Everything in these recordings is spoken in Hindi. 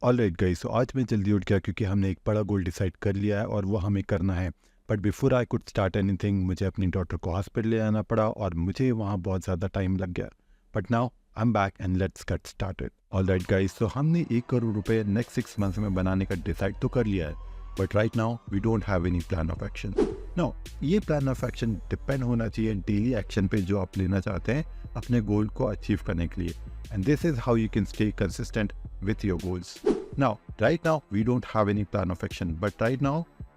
ऑलराइट गाइस, सो आज मैं जल्दी उठ गया क्योंकि हमने एक बड़ा गोल डिसाइड कर लिया है और वो हमें करना है। But before I could start anything मुझे अपनी डॉटर को हॉस्पिटल ले जाना पड़ा और मुझे वहाँ बहुत ज़्यादा टाइम लग गया। But now I am back and let's get started. Alright guys, तो हमने 1 करोड़ रुपए नेक्स्ट 6 मंथ्स में बनाने का डिसाइड तो कर लिया है। But right now we don't have any plan of action. No, ये प्लान ऑफ एक्शन डिपेंड होना चाहिए डेली एक्शन पे जो आप लेना चाहते हैं अपने गोल को अचीव करने के लिए। And this is how you can stay consistent with your goals. Now, right now, we don't have any plan of action, but right now,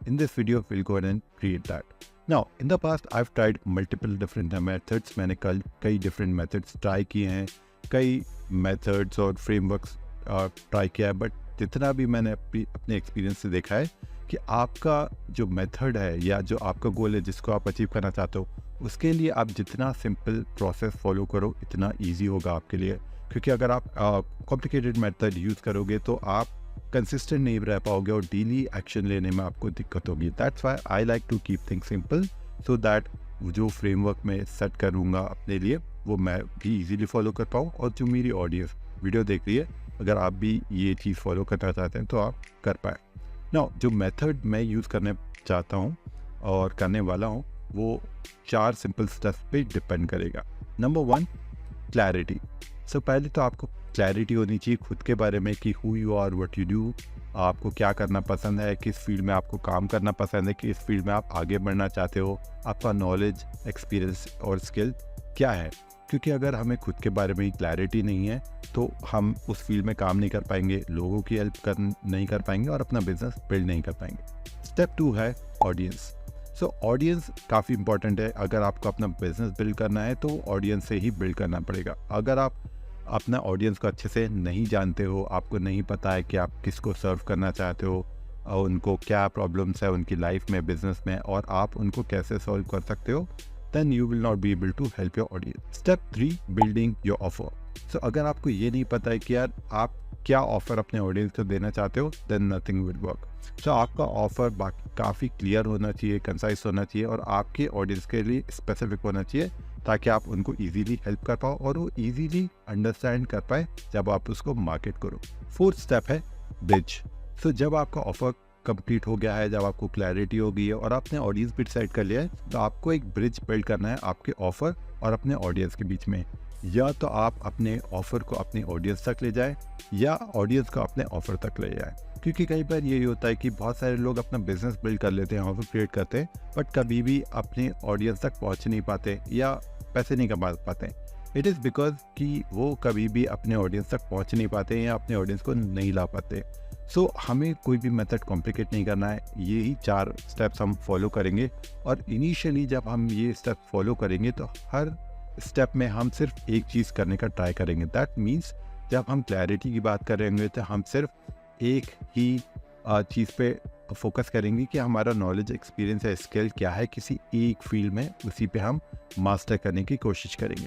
in this video, we'll go ahead and create that. Now, in the past, I've tried multiple different methods. मैंने कई different methods try किए हैं, कई methods और frameworks try किया है, but जितना भी मैंने अपने experience से देखा है कि आपका जो method है या जो आपका गोल है जिसको आप अचीव करना चाहते हो, उसके लिए आप जितना simple process follow करो इतना easy होगा आपके लिए। क्योंकि अगर आप कॉम्प्लिकेटेड मेथड यूज़ करोगे तो आप कंसिस्टेंट नहीं रह पाओगे और डेली एक्शन लेने में आपको दिक्कत होगी। That's why I like to keep things simple so that जो फ्रेमवर्क मैं सेट करूँगा अपने लिए वो मैं भी इजीली फॉलो कर पाऊँ और जो मेरी ऑडियंस वीडियो देख रही है अगर आप भी ये चीज़ फॉलो करना चाहते हैं तो आप कर पाएँ। नाउ जो मेथड मैं यूज़ करने चाहता हूँ और करने वाला हूँ वो 4 सिंपल स्टेप्स पे डिपेंड करेगा। Number 1, clarity. सो पहले तो आपको क्लैरिटी होनी चाहिए खुद के बारे में कि who you are, what you do, आपको क्या करना पसंद है, किस फील्ड में आपको काम करना पसंद है, किस फील्ड में आप आगे बढ़ना चाहते हो, आपका नॉलेज, एक्सपीरियंस और स्किल क्या है। क्योंकि अगर हमें खुद के बारे में ही क्लैरिटी नहीं है तो हम उस फील्ड में काम नहीं कर पाएंगे, लोगों की हेल्प नहीं कर पाएंगे और अपना बिजनेस बिल्ड नहीं कर पाएंगे। स्टेप 2 है ऑडियंस। सो ऑडियंस काफ़ी इंपॉर्टेंट है। अगर आपको अपना बिजनेस बिल्ड करना है तो ऑडियंस से ही बिल्ड करना पड़ेगा। अगर आप अपना ऑडियंस को अच्छे से नहीं जानते हो, आपको नहीं पता है कि आप किसको सर्व करना चाहते हो और उनको क्या प्रॉब्लम्स है उनकी लाइफ में, बिजनेस में, और आप उनको कैसे सॉल्व कर सकते हो, then you will not be able to help your audience. Step 3, building your offer. So अगर आपको ये नहीं पता है कि यार आप क्या ऑफर अपने ऑडियंस को देना चाहते हो, देन नथिंग विल वर्क। सो आपका ऑफर काफ़ी क्लियर होना चाहिए, कंसाइज होना चाहिए और आपके ऑडियंस के लिए स्पेसिफिक होना चाहिए ताकि आप उनको इजीली हेल्प कर पाओ और वो इजीली अंडरस्टैंड कर पाए जब आप उसको मार्केट करो। 4th स्टेप है ब्रिज। सो जब आपका ऑफर कंप्लीट हो गया है, जब आपको क्लैरिटी हो गई है और आपने ऑडियंस भी डिसाइड कर लिया है, तो आपको एक ब्रिज बिल्ड करना है आपके ऑफर और अपने ऑडियंस के बीच में। या तो आप अपने ऑफर को अपने ऑडियंस तक ले जाएं या ऑडियंस को अपने ऑफर तक ले जाएं। क्योंकि कई बार यही होता है कि बहुत सारे लोग अपना बिजनेस बिल्ड कर लेते हैं, ऑफर क्रिएट करते हैं, बट कभी भी अपने ऑडियंस तक पहुंच नहीं पाते या पैसे नहीं कमा पाते। इट इज़ बिकॉज कि वो कभी भी अपने ऑडियंस तक पहुंच नहीं पाते या अपने ऑडियंस को नहीं ला पाते। सो हमें कोई भी मेथड कॉम्प्लिकेट नहीं करना है, यही 4 स्टेप्स हम फॉलो करेंगे। और इनिशियली जब हम ये स्टेप फॉलो करेंगे तो हर स्टेप में हम सिर्फ एक चीज़ करने का ट्राई करेंगे। दैट मीन्स जब हम क्लैरिटी की बात करेंगे तो हम सिर्फ एक ही चीज़ पे फोकस करेंगे कि हमारा नॉलेज, एक्सपीरियंस या स्किल क्या है किसी एक फील्ड में, उसी पे हम मास्टर करने की कोशिश करेंगे।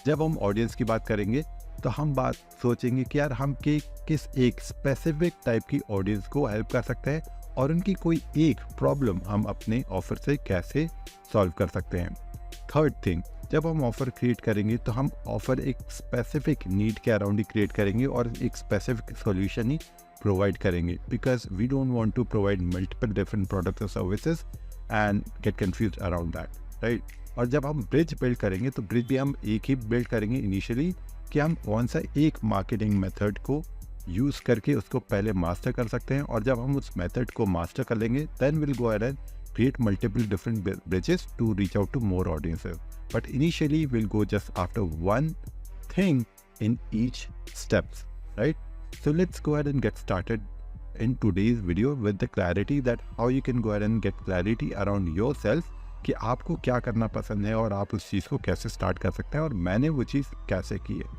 जब हम ऑडियंस की बात करेंगे तो हम बात सोचेंगे कि यार हम किस एक स्पेसिफिक टाइप की ऑडियंस को हेल्प कर सकते हैं और उनकी कोई एक प्रॉब्लम हम अपने ऑफर से कैसे सॉल्व कर सकते हैं। 3rd थिंग, जब हम ऑफर क्रिएट करेंगे तो हम ऑफर एक स्पेसिफिक नीड के अराउंड ही क्रिएट करेंगे और एक स्पेसिफिक सॉल्यूशन ही प्रोवाइड करेंगे, because we don't want to provide multiple different products और services and get confuse around that, right. और जब हम ब्रिज बिल्ड करेंगे तो ब्रिज भी हम एक ही बिल्ड करेंगे इनिशियली कि हम कौन सा एक मार्केटिंग मेथड को यूज़ करके उसको पहले मास्टर कर सकते हैं, और जब हम उस मेथड को मास्टर कर लेंगे then will go ahead and create multiple different bridges to reach out to more audiences. But initially we'll go just after one thing in each steps, right? So let's go ahead and get started in today's video with the clarity that how you can go ahead and get clarity around yourself कि आपको क्या करना पसंद है और आप उस चीज़ को कैसे स्टार्ट कर सकते हैं और मैंने वो चीज़ कैसे की है।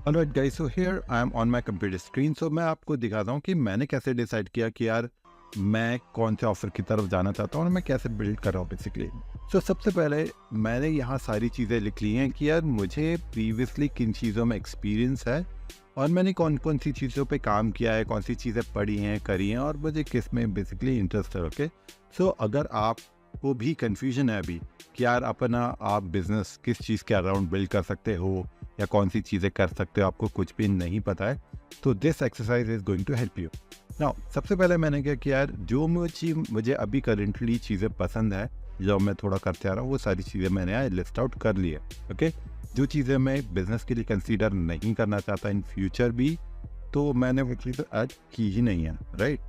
Alright guys, so here I am on my computer screen. So मैं आपको दिखाता हूँ कि मैंने कैसे डिसाइड किया कि यार मैं कौन से ऑफर की तरफ जाना चाहता हूँ और मैं कैसे बिल्ड कर रहा हूँ बेसिकली। सो सबसे पहले मैंने यहाँ सारी चीज़ें लिख ली हैं कि यार मुझे प्रीवियसली किन चीज़ों में एक्सपीरियंस है और मैंने कौन कौन सी चीज़ों पे काम किया है, कौन सी चीज़ें पढ़ी हैं, करी हैं और मुझे किस में बेसिकली इंटरेस्ट है। ओके, सो अगर आपको भी कन्फ्यूजन है अभी कि यार अपना आप बिजनेस किस चीज़ के अराउंड बिल्ड कर सकते हो या कौन सी चीज़ें कर सकते हो, आपको कुछ भी नहीं पता है, तो this exercise is going to help you. Now सबसे पहले मैंने क्या किया यार, जो मुझे अभी करेंटली चीज़ें पसंद है, जो मैं थोड़ा करते आ रहा हूँ, वो सारी चीज़ें मैंने यहाँ लिस्ट आउट कर ली है। ओके, जो चीज़ें मैं बिजनेस के लिए कंसीडर नहीं करना चाहता इन फ्यूचर भी, तो मैंने वो चीज़ ऐड की ही नहीं है, राइट।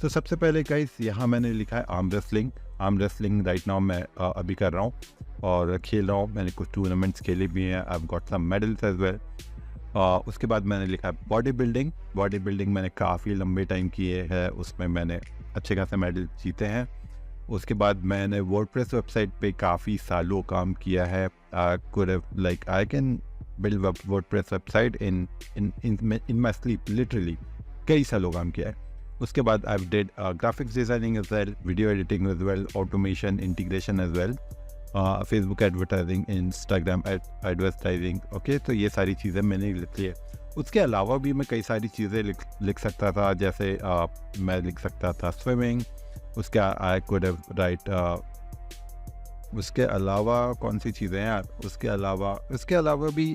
तो सबसे पहले गाइस यहाँ मैंने लिखा है arm wrestling. Arm wrestling right now मैं अभी कर रहा हूँ और खेल रहा हूँ। मैंने कुछ टूर्नामेंट्स खेले भी हैं, I have got some medals as well. उसके बाद मैंने लिखा है बॉडी बिल्डिंग। बॉडी बिल्डिंग मैंने काफ़ी लंबे टाइम किए हैं, उसमें मैंने अच्छे खासे मेडल जीते हैं। उसके बाद मैंने वर्डप्रेस वेबसाइट पे काफ़ी सालों काम किया है। I can build WordPress website in my sleep, literally कई सालों काम किया है। उसके बाद I did graphics designing as well, video editing as well, automation, integration as well, Facebook advertising, Instagram advertising. Okay, तो ये सारी चीज़ें मैंने लिख ली है। उसके अलावा भी मैं कई सारी चीज़ें लिख सकता था, जैसे मैं लिख सकता था स्विमिंग। उसके आई कुड राइट उसके अलावा कौन सी चीज़ें हैं यार, उसके अलावा भी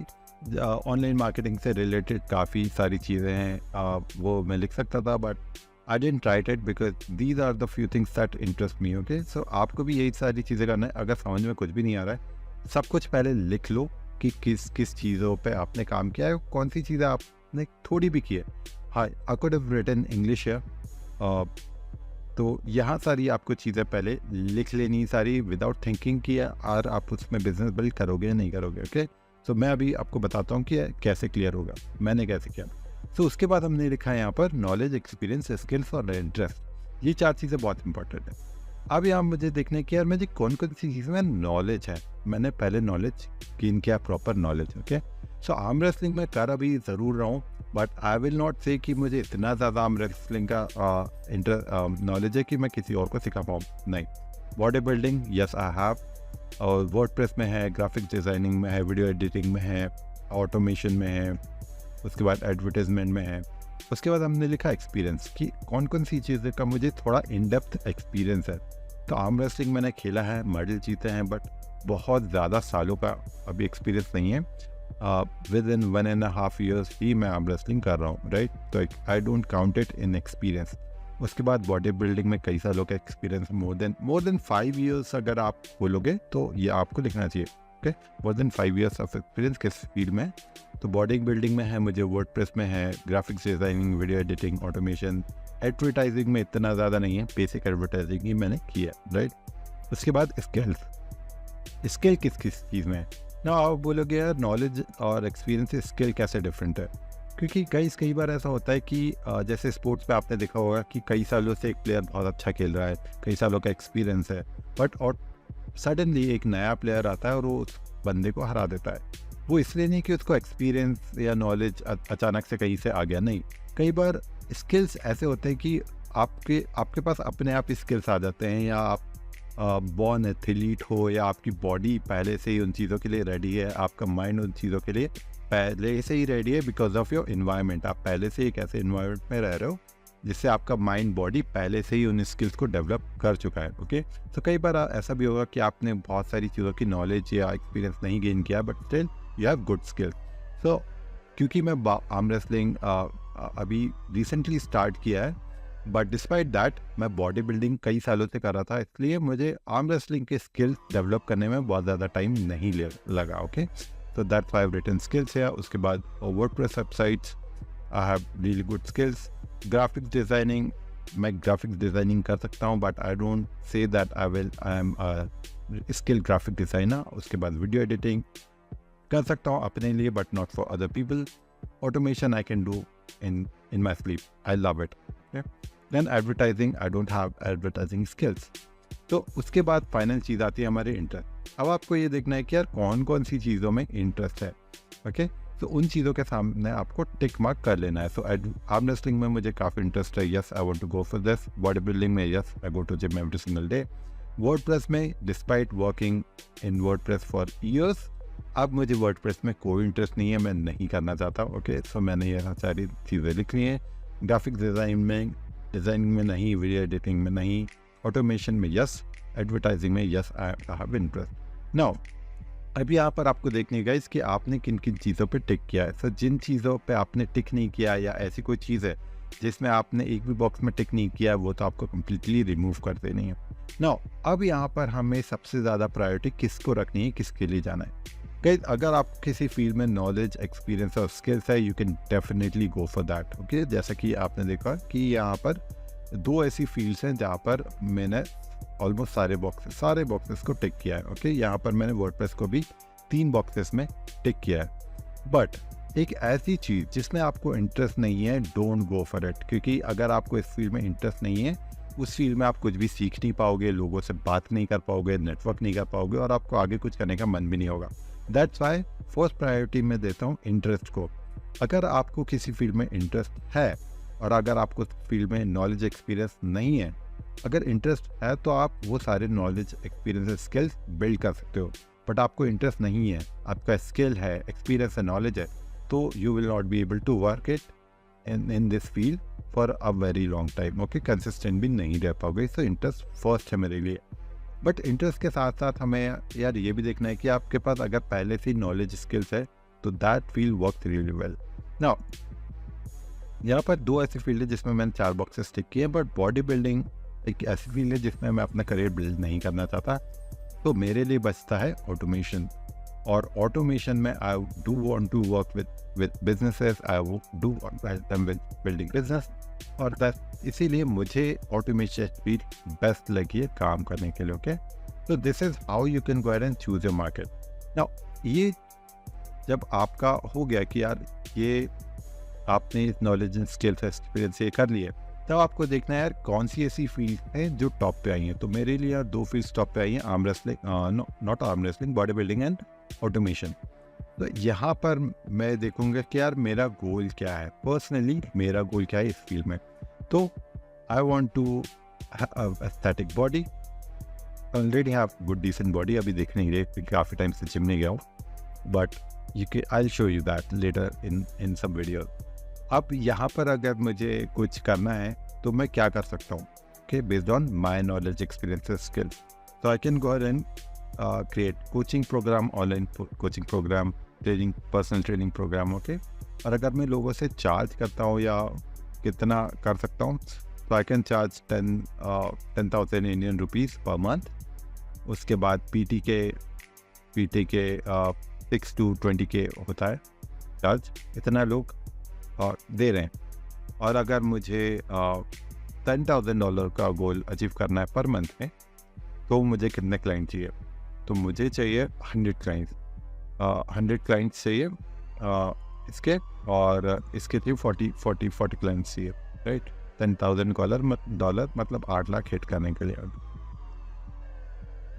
ऑनलाइन मार्केटिंग से रिलेटेड काफ़ी सारी चीज़ें हैं, वो मैं लिख सकता था, but I didn't write it because these are the few things that interest me. Okay, so आपको भी यही सारी चीज़ें करना है। अगर समझ में कुछ भी नहीं आ रहा है, सब कुछ पहले लिख लो कि किस किस चीज़ों पे आपने काम किया है, कौन सी चीज़ें आपने थोड़ी भी की है। हाँ, I could have written English है, तो यहाँ सारी आपको चीज़ें पहले लिख लेनी सारी विदाउट थिंकिंग कि यार आप उसमें बिजनेस बिल्ड करोगे या नहीं करोगे। ओके, सो मैं अभी आपको बताता हूँ कि कैसे क्लियर होगा, मैंने कैसे किया। सो उसके बाद हमने लिखा है यहाँ पर नॉलेज, एक्सपीरियंस, स्किल्स और इंटरेस्ट। ये 4 चीज़ें बहुत इंपॉर्टेंट है। अब यहाँ मुझे देखना है कि यार मुझे कौन कौन सी चीज़ में नॉलेज है। मैंने पहले नॉलेज गेन किया, प्रॉपर नॉलेज। ओके, सो आर्म रेसलिंग में कर अभी ज़रूर रहा हूँ, बट आई विल नॉट से कि मुझे इतना ज़्यादा आर्म रेसलिंग का नॉलेज है कि मैं किसी और को सिखा पाऊँ, नहीं। Body building yes I have, और वर्डप्रेस में है, ग्राफिक डिज़ाइनिंग में है, वीडियो एडिटिंग में है, ऑटोमेशन में है, उसके बाद एडवर्टाइजमेंट में है। उसके बाद हमने लिखा एक्सपीरियंस कि कौन कौन सी चीज़ें का मुझे थोड़ा इन डेप्थ एक्सपीरियंस है। तो आर्म रेसलिंग मैंने खेला है, मेडल जीते हैं, बट बहुत ज़्यादा सालों का अभी एक्सपीरियंस नहीं है। विद इन 1.5 years ही मैं आर्म रेसलिंग कर रहा हूँ, राइट। तो I don't count it in experience. उसके बाद बॉडी बिल्डिंग में कई सालों का एक्सपीरियंस, मोर देन 5 years अगर आप बोलोगे तो ये आपको लिखना चाहिए। Okay, more than 5 years of experience किस फील्ड में। तो बॉडी बिल्डिंग में है मुझे, वर्डप्रेस में है, graphics designing, video editing, automation. Advertising में इतना ज़्यादा नहीं है, बेसिक एडवर्टाइजिंग ही मैंने किया, राइट। उसके बाद स्किल किस किस चीज़ में है ना। आप बोलोगे यार नॉलेज और एक्सपीरियंस से स्किल कैसे डिफरेंट है, क्योंकि कई बार ऐसा होता है कि जैसे स्पोर्ट्स पे आपने देखा होगा कि कई सालों से एक प्लेयर बहुत अच्छा खेल रहा है, कई सालों का एक्सपीरियंस है, बट और सडनली एक नया प्लेयर आता है और वो उस बंदे को हरा देता है। वो इसलिए नहीं कि उसको एक्सपीरियंस या नॉलेज अचानक से कहीं से आ गया, नहीं। कई बार स्किल्स ऐसे होते हैं कि आपके पास अपने आप स्किल्स आ जाते हैं, या आप बॉर्न एथलीट हो, या आपकी बॉडी पहले से ही उन चीज़ों के लिए रेडी है, आपका माइंड उन चीज़ों के लिए पहले से ही रेडी है बिकॉज ऑफ योर इन्वायरमेंट। आप पहले से एक ऐसे इन्वायरमेंट में रह रहे हो जिससे आपका माइंड बॉडी पहले से ही उन स्किल्स को डेवलप कर चुका है। ओके, तो कई बार ऐसा भी होगा कि आपने बहुत सारी चीज़ों की नॉलेज या एक्सपीरियंस नहीं गेन किया, but still you have good skills. So क्योंकि मैं आर्म रेसलिंग अभी रिसेंटली स्टार्ट किया है, बट डिस्पाइट दैट मैं बॉडी बिल्डिंग कई सालों से कर रहा था, इसलिए मुझे आर्म रेसलिंग के स्किल्स डेवलप करने में बहुत ज़्यादा टाइम नहीं लगा। ओके, तो that's why I have written skills है। उसके बाद WordPress websites, I have really good skills. Graphics designing, मैं ग्राफिक्स डिज़ाइनिंग कर सकता हूँ, but I don't say that I am skill graphic designer. उसके बाद वीडियो एडिटिंग कर सकता हूँ अपने लिए, but not for other people. Automation I can do in my sleep, I love it. Okay? Then advertising, I don't have advertising skills. तो उसके बाद फाइनल चीज़ आती है हमारे इंटरेस्ट। अब आपको ये देखना है कि यार कौन कौन सी चीज़ों में इंटरेस्ट है। ओके, तो उन चीज़ों के सामने आपको टिक मार्क कर लेना है। सो आर्म रेसलिंग में मुझे काफ़ी इंटरेस्ट है, yes I want to go for this. Body building में yes I go to gym every single day. WordPress में despite working in WordPress for years, अब मुझे वर्डप्रेस में कोई इंटरेस्ट नहीं है, मैं नहीं करना चाहता। ओके, सो मैंने ये सारी चीज़ें लिख ली हैं। ग्राफिक डिज़ाइनिंग में नहीं, वीडियो एडिटिंग में नहीं, ऑटोमेशन में यस, एडवर्टाइजिंग में yes I have interest. Now अब यहाँ पर आपको देखने गाइस कि आपने किन किन चीज़ों पे टिक किया है। सर जिन चीज़ों पे आपने टिक नहीं किया या ऐसी कोई चीज़ है जिसमें आपने एक भी बॉक्स में टिक नहीं किया, वो तो आपको कम्प्लीटली रिमूव कर देनी है। नाउ अब यहाँ पर हमें सबसे ज़्यादा प्रायोरिटी किसको रखनी है, किसके लिए जाना है। गाइस अगर आप किसी फील्ड में नॉलेज, एक्सपीरियंस और स्किल्स है, you can definitely go for that. Okay, जैसा कि आपने देखा कि यहाँ पर 2 ऐसी फील्ड्स हैं जहाँ पर मैंने ऑलमोस्ट सारे बॉक्सेस को टिक किया है। ओके, यहाँ पर मैंने वर्डप्रेस को भी 3 बॉक्सेस में टिक किया है। बट एक ऐसी चीज़ जिसमें आपको इंटरेस्ट नहीं है, डोंट गो फॉर इट, क्योंकि अगर आपको इस फील्ड में इंटरेस्ट नहीं है, उस फील्ड में आप कुछ भी सीख नहीं पाओगे, लोगों से बात नहीं कर पाओगे, नेटवर्क नहीं कर पाओगे और आपको आगे कुछ करने का मन भी नहीं होगा। दैट्स वाई फर्स्ट प्रायोरिटी मैं देता हूँ इंटरेस्ट को। अगर आपको किसी फील्ड में इंटरेस्ट है और अगर आपको फील्ड में नॉलेज, एक्सपीरियंस नहीं है, अगर इंटरेस्ट है तो आप वो सारे नॉलेज, एक्सपीरियंस, स्किल्स बिल्ड कर सकते हो। बट आपको इंटरेस्ट नहीं है, आपका स्किल है, एक्सपीरियंस है, नॉलेज है, तो you will not be able to work it in this field for a very long time. Okay, consistent भी नहीं रह पाओगे। सो इंटरेस्ट फर्स्ट है मेरे लिए। बट इंटरेस्ट के साथ साथ हमें यार ये भी देखना है कि आपके पास अगर पहले से नॉलेज, स्किल्स है तो that field work really well. Now यहाँ पर 2 ऐसी फील्ड है जिसमें मैंने 4 बॉक्सेस टिक किए हैं, बट बॉडी बिल्डिंग एक ऐसी फील्ड है जिसमें मैं अपना करियर बिल्ड नहीं करना चाहता। तो मेरे लिए बचता है ऑटोमेशन। और ऑटोमेशन में I do want to work with businesses, I do want to help them with building business. और दैट इसीलिए मुझे ऑटोमेशन फील्ड बेस्ट लगी है काम करने के लिए। ओके, तो this is how you can go and choose your market. Now ये जब आपका हो गया कि यार ये आपने इस नॉलेज एंड स्किल्स, एक्सपीरियंस ये कर लिए, तब आपको देखना है यार कौन सी ऐसी फील्ड है जो टॉप पे आई हैं। तो मेरे लिए यार 2 फील्ड्स टॉप पे आई हैं, arm wrestling, not arm wrestling, body building and automation. तो यहाँ पर मैं देखूंगा कि यार मेरा गोल क्या है, पर्सनली मेरा गोल क्या है इस फील्ड में। तो I want to aesthetic body, already have good decent body, अभी देख नहीं रहे, काफ़ी टाइम से जिम नहीं गया हूँ, but I will show you that later in some video. अब यहाँ पर अगर मुझे कुछ करना है तो मैं क्या कर सकता हूँ, okay, based on my knowledge, experience, skills. तो I can go and create coaching program, online coaching program, training, personal training program. Okay, और अगर मैं लोगों से चार्ज करता हूँ या कितना कर सकता हूँ, तो I can charge 10,000 Indian rupees per month. उसके बाद पीटी के 6 to 20K होता है चार्ज, इतना लोग दे रहे हैं। और अगर मुझे $10,000 का गोल अचीव करना है पर मंथ में, तो मुझे कितने क्लाइंट चाहिए? तो मुझे चाहिए 100 क्लाइंट्स, 100 क्लाइंट्स चाहिए इसके, और इसके लिए 40 क्लाइंट्स चाहिए, राइट। $10,000 मतलब 8 लाख हिट करने के लिए।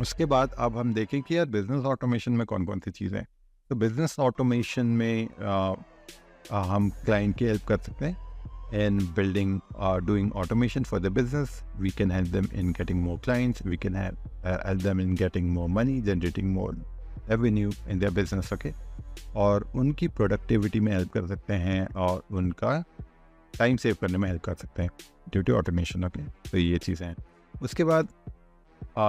उसके बाद अब हम देखें कि यार बिजनेस ऑटोमेशन में कौन कौन सी चीज़ें हैं। तो बिजनेस ऑटोमेशन में हम क्लाइंट की हेल्प कर सकते हैं in building doing automation for the business. We can help them in getting more clients, we can help them in getting more money, generating more revenue in their business. Okay, और उनकी प्रोडक्टिविटी में हेल्प कर सकते हैं और उनका टाइम सेव करने में हेल्प कर सकते हैं ड्यू टू ऑटोमेशन। ओके, तो ये चीज़ें हैं। उसके बाद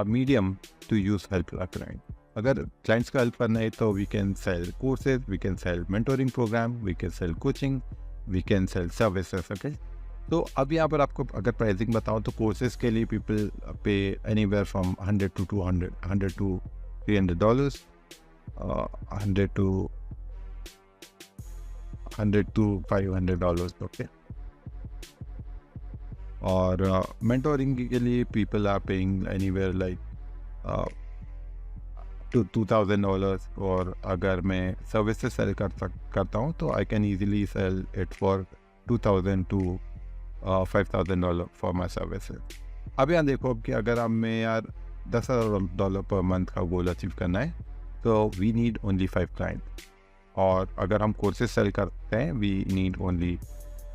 medium to use help client. अगर क्लाइंट्स को हेल्प करना है तो we can sell courses, we can sell mentoring program, we can sell coaching, we can sell services. Okay, तो अब यहाँ पर आपको अगर प्राइसिंग बताऊँ तो कोर्सेज के लिए people pay anywhere from $100 to $200, $100 to $300, $100 to $500। Okay, और मेंटोरिंग के लिए people are paying anywhere like to $2,000। और अगर मैं सर्विसेज सेल करता हूँ तो I can easily sell it for $2,000 to $5,000 for my services. अब यहाँ देखो कि अगर हमें यार $10,000 पर मंथ का गोल अचीव करना है तो वी नीड ओनली 5 क्लाइंट, और अगर हम कोर्सेज सेल करते हैं we need only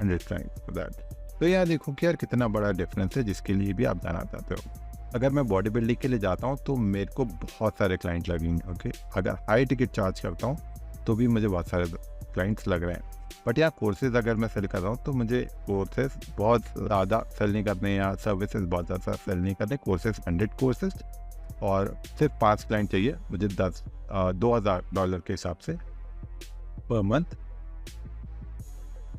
100 client for that. तो यहाँ देखो कि यार कितना बड़ा डिफरेंस है जिसके लिए भी आप जाना चाहते हो। अगर मैं बॉडी बिल्डिंग के लिए जाता हूँ तो मेरे को बहुत सारे क्लाइंट लगेंगे। ओके, अगर हाई टिकट चार्ज करता हूँ तो भी मुझे बहुत सारे क्लाइंट्स लग रहे हैं। बट यहाँ कोर्सेज अगर मैं सेल कर रहा हूँ तो मुझे कोर्सेज बहुत ज़्यादा सेल नहीं करने या सर्विसेज बहुत ज़्यादा सेल नहीं करने। कोर्सेज 100 कोर्सेज और सिर्फ 5 क्लाइंट चाहिए मुझे $2,000 के हिसाब से per month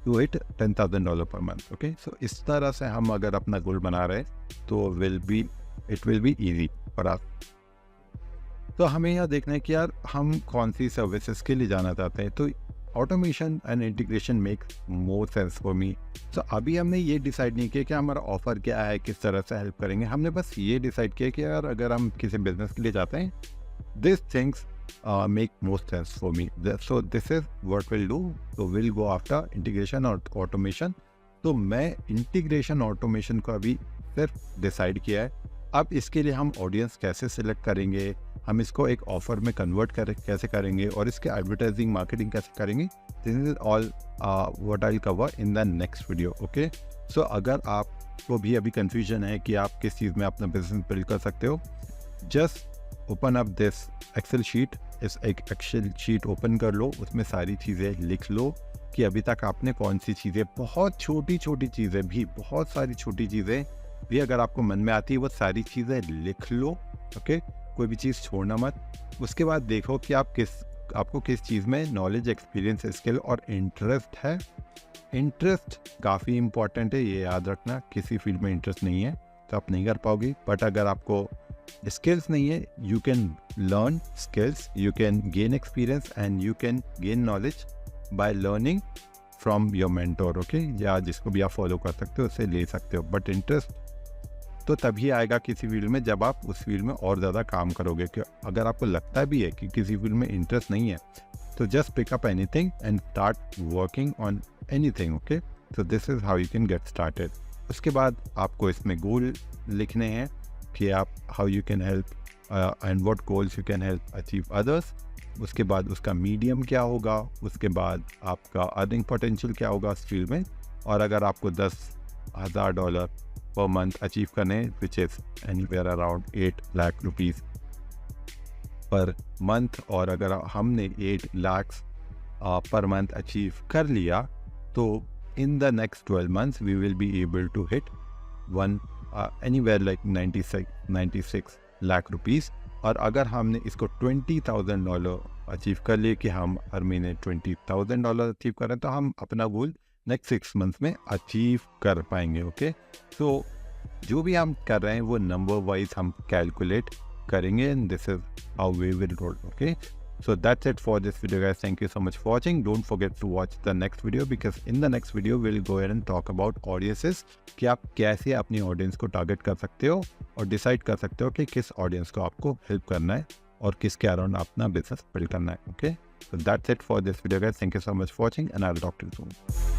to hit $10,000 per month. Okay, सो इस तरह से हम अगर अपना गोल बना रहे हैं तो it will be easy for us. तो हमें यह देखना है कि यार हम कौन सी सर्विसेज के लिए जाना चाहते हैं। तो automation and integration makes more sense for me. तो अभी हमने ये डिसाइड नहीं किया कि हमारा ऑफर क्या है, किस तरह से हेल्प करेंगे। हमने बस ये डिसाइड किया कि यार अगर हम किसी बिजनेस के लिए जाते हैं, this things make more sense for me, so this is what will do. तो विल गो आफ्टर इंटीग्रेशन और ऑटोमेशन। तो मैं इंटीग्रेशन ऑटोमेशन को अभी सिर्फ डिसाइड किया है। अब इसके लिए हम ऑडियंस कैसे सिलेक्ट करेंगे, हम इसको एक ऑफर में कन्वर्ट कैसे करेंगे और इसके एडवर्टाइजिंग मार्केटिंग कैसे करेंगे, this is all what I will cover in the next video. Okay, so अगर आपको भी अभी कंफ्यूजन है कि आप किस चीज़ में अपना बिजनेस बिल्ड कर सकते हो, just open up this Excel sheet. इस एक एक्सेल शीट ओपन कर लो, उसमें सारी चीज़ें लिख लो कि अभी तक आपने कौन सी चीज़ें, बहुत छोटी छोटी चीज़ें भी, बहुत सारी छोटी चीज़ें भी अगर आपको मन में आती है वो सारी चीज़ें लिख लो। ओके, कोई भी चीज़ छोड़ना मत। उसके बाद देखो कि आपको किस चीज़ में नॉलेज, एक्सपीरियंस, स्किल और इंटरेस्ट है। इंटरेस्ट काफ़ी इंपॉर्टेंट है, ये याद रखना। किसी फील्ड में इंटरेस्ट नहीं है तो आप नहीं कर पाओगे। बट अगर आपको स्किल्स नहीं है, you can learn skills, you can gain experience and you can gain knowledge by learning from your mentor. Okay, या जिसको भी आप फॉलो कर सकते हो उससे ले सकते हो। बट इंटरेस्ट तो तभी आएगा किसी फील्ड में जब आप उस फील्ड में और ज़्यादा काम करोगे। कि अगर आपको लगता भी है कि किसी फील्ड में इंटरेस्ट नहीं है, तो just pick up anything and start working on anything. Okay, so this is how you can get started. उसके बाद आपको इसमें गोल लिखने हैं कि आप how you can help and what goals you can help achieve others. उसके बाद उसका मीडियम क्या होगा, उसके बाद आपका अर्निंग पोटेंशियल क्या होगा उस फील्ड में। और अगर आपको $10,000 पर मंथ अचीव करने, which is anywhere around 8 lakh rupees per month, और अगर हमने 8 लाख पर मंथ अचीव कर लिया तो in the next 12 months we will be able to hit anywhere like 96 lakh rupees. और अगर हमने इसको $20,000 अचीव कर लिए कि हम हर महीने $20,000 अचीव करें, तो हम अपना गोल नेक्स्ट 6 months में अचीव कर पाएंगे। ओके, सो जो भी हम कर रहे हैं वो नंबर वाइज हम कैलकुलेट करेंगे and this is how we will roll. Okay, so that's it for this video guys. Thank you so much for watching. Don't forget to watch the next video because in the next video we'll go ahead and talk about audiences, कि आप कैसे अपनी ऑडियंस को टारगेट कर सकते हो और डिसाइड कर सकते हो कि किस ऑडियंस को आपको हेल्प करना है और किसके अराउंड अपना बिजनेस बिल्ड करना है। Okay, so that's it for this video guys. Thank you so much for watching and I'll talk to you soon.